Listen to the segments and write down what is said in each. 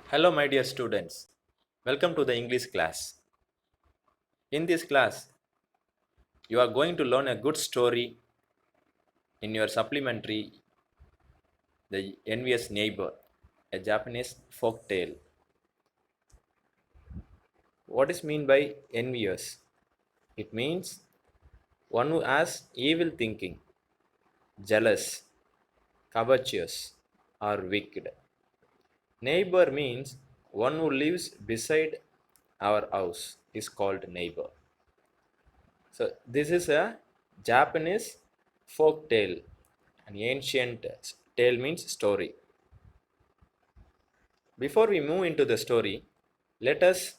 Hello, my dear students. Welcome to the English class. In this class, you are going to learn a good story in your supplementary, The Envious Neighbor, a Japanese folk tale. What is mean by envious? It means one who has evil thinking, jealous, covetous, or wicked. Neighbor means one who lives beside our house is called neighbor. So this is a Japanese folk tale. An ancient tale means story. Before we move into the story, let us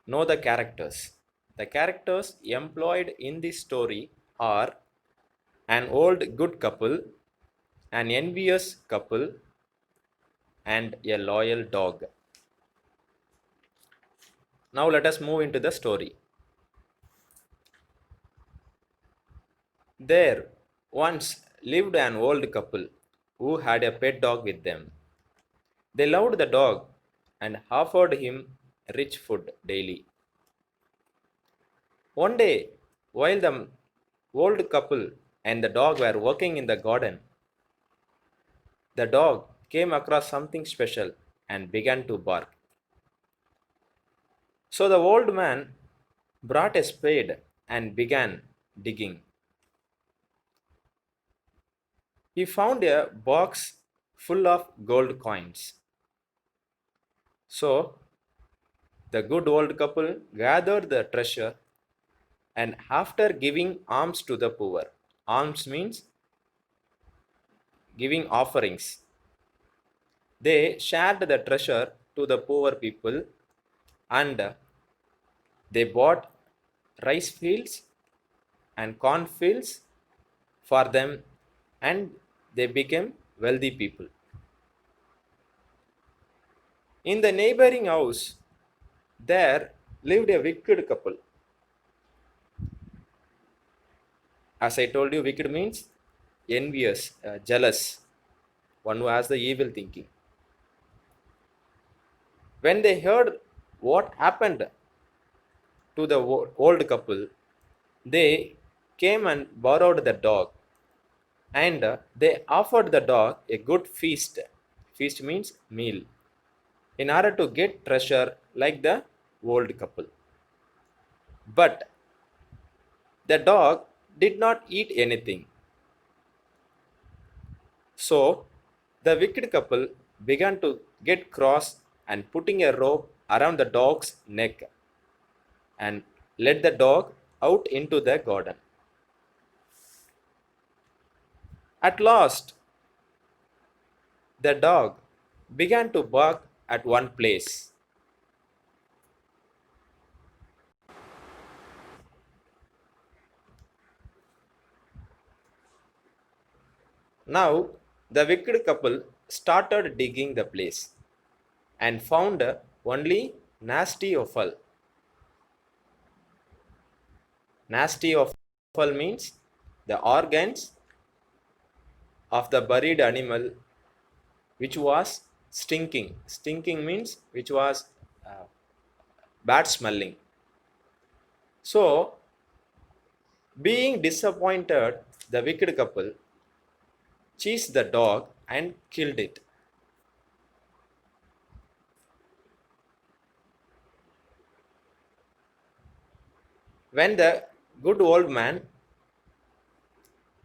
know the characters. The characters employed in this story are an old good couple, an envious couple, and a loyal dog. Now let us move into the story. There once lived an old couple who had a pet dog with them. They loved the dog and offered him rich food daily. One day, while the old couple and the dog were working in the garden, the dog came across something special and began to bark. So the old man brought a spade and began digging. He found a box full of gold coins. So the good old couple gathered the treasure, and after giving alms to the poor, alms means giving offerings, they shared the treasure to the poor people, and they bought rice fields and corn fields for them, and they became wealthy people. In the neighboring house, there lived a wicked couple. As I told you, wicked means envious, jealous, one who has the evil thinking. When they heard what happened to the old couple, they came and borrowed the dog, and they offered the dog a good feast. Feast means meal, in order to get treasure like the old couple. But the dog did not eat anything. So the wicked couple began to get cross and putting a rope around the dog's neck and led the dog out into the garden. At last, the dog began to bark at one place. Now, the wicked couple started digging the place and found only nasty offal. Nasty offal means the organs of the buried animal which was stinking. Stinking means which was uh, bad smelling. So, being disappointed, the wicked couple chased the dog and killed it. When the good old man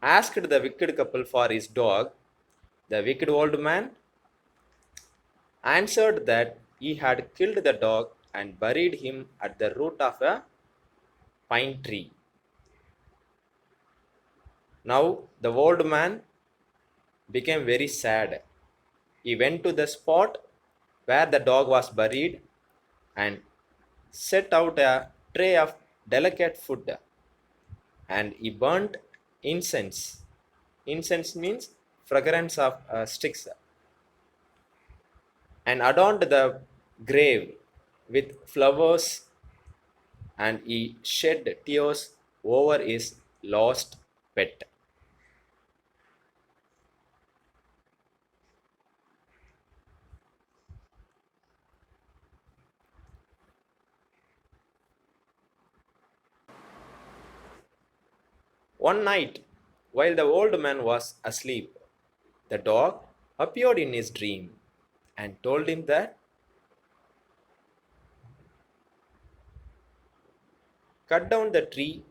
asked the wicked couple for his dog. The wicked old man answered that he had killed the dog and buried him at the root of a pine tree. Now the old man became very sad. He went to the spot where the dog was buried and set out a tray of delicate food, and he burnt incense. Incense means fragrance of sticks, and adorned the grave with flowers, and he shed tears over his lost pet. One night, while the old man was asleep, the dog appeared in his dream and told him that cut down the tree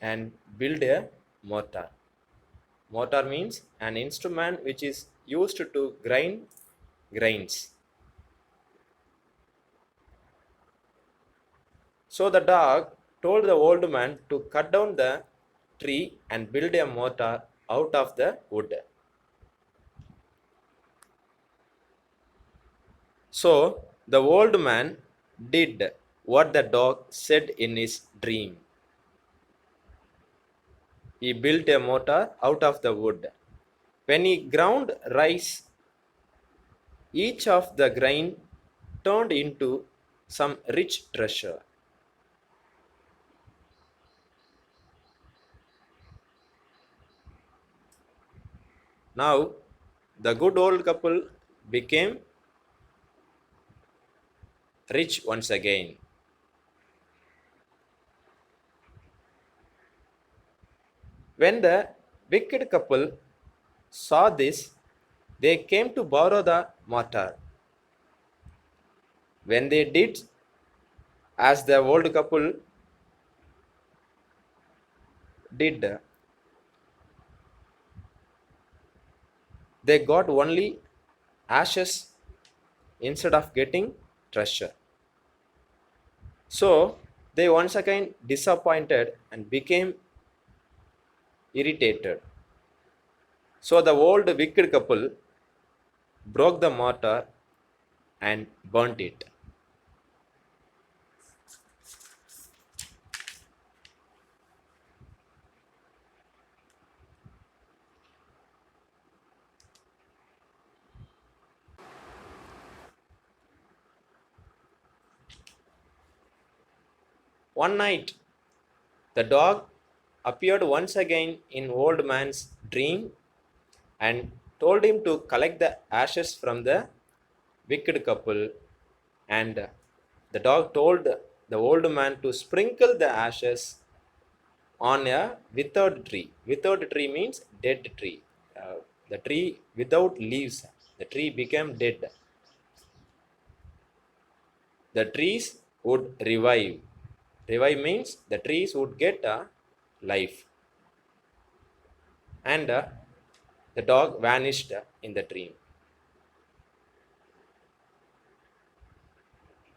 and build a mortar. Mortar means an instrument which is used to grind grains. So the dog told the old man to cut down the tree and build a mortar out of the wood. So the old man did what the dog said in his dream. He built a mortar out of the wood. When he ground rice, each of the grain turned into some rich treasure. Now, the good old couple became rich once again. When the wicked couple saw this, they came to borrow the mortar. When they did as the old couple did, they got only ashes instead of getting treasure. So they once again disappointed and became irritated. So the old wicked couple broke the mortar and burnt it. One night, the dog appeared once again in old man's dream and told him to collect the ashes from the wicked couple, and the dog told the old man to sprinkle the ashes on a withered tree. Withered tree means dead tree. The tree without leaves. The tree became dead. The trees would revive. Revive means the trees would get a life. And the dog vanished in the dream.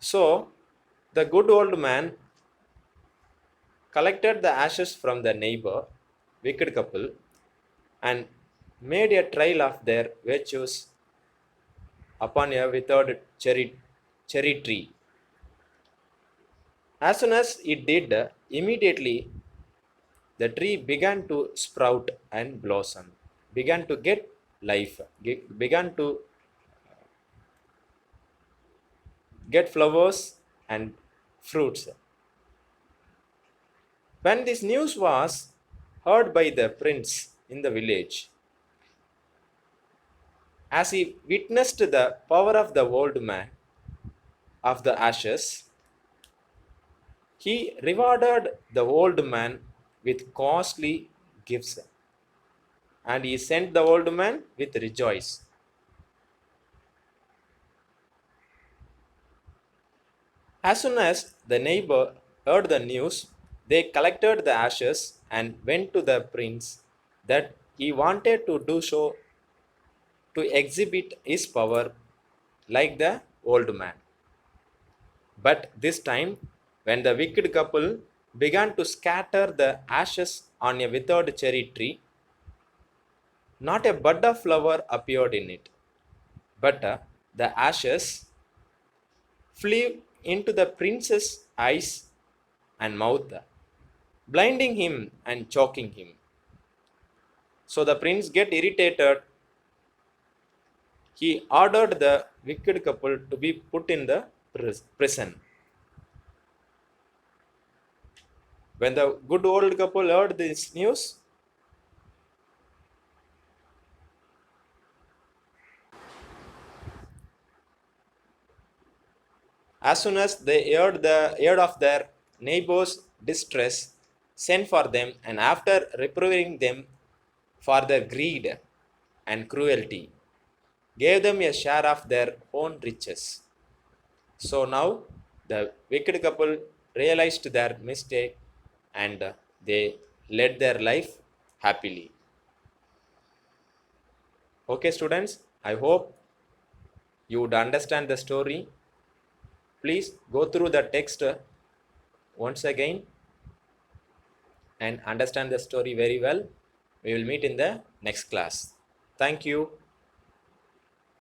So the good old man collected the ashes from the neighbor, wicked couple, and made a trail of their virtues upon a withered cherry tree. As soon as it did, immediately the tree began to sprout and blossom, began to get life, began to get flowers and fruits. When this news was heard by the prince in the village, as he witnessed the power of the old man of the ashes, he rewarded the old man with costly gifts, and he sent the old man with rejoice. As soon as the neighbor heard the news, they collected the ashes and went to the prince that he wanted to do so to exhibit his power like the old man. But this time, when the wicked couple began to scatter the ashes on a withered cherry tree, not a bud of flower appeared in it, but the ashes flew into the prince's eyes and mouth, blinding him and choking him. So the prince get irritated. He ordered the wicked couple to be put in the prison. When the good old couple heard this news, as soon as they heard of their neighbors' distress, sent for them, and after reproving them for their greed and cruelty, gave them a share of their own riches. So now the wicked couple realized their mistake and they led their life happily. Okay, students, I hope you would understand the story. Please go through the text once again and understand the story very well. We will meet in the next class. Thank you.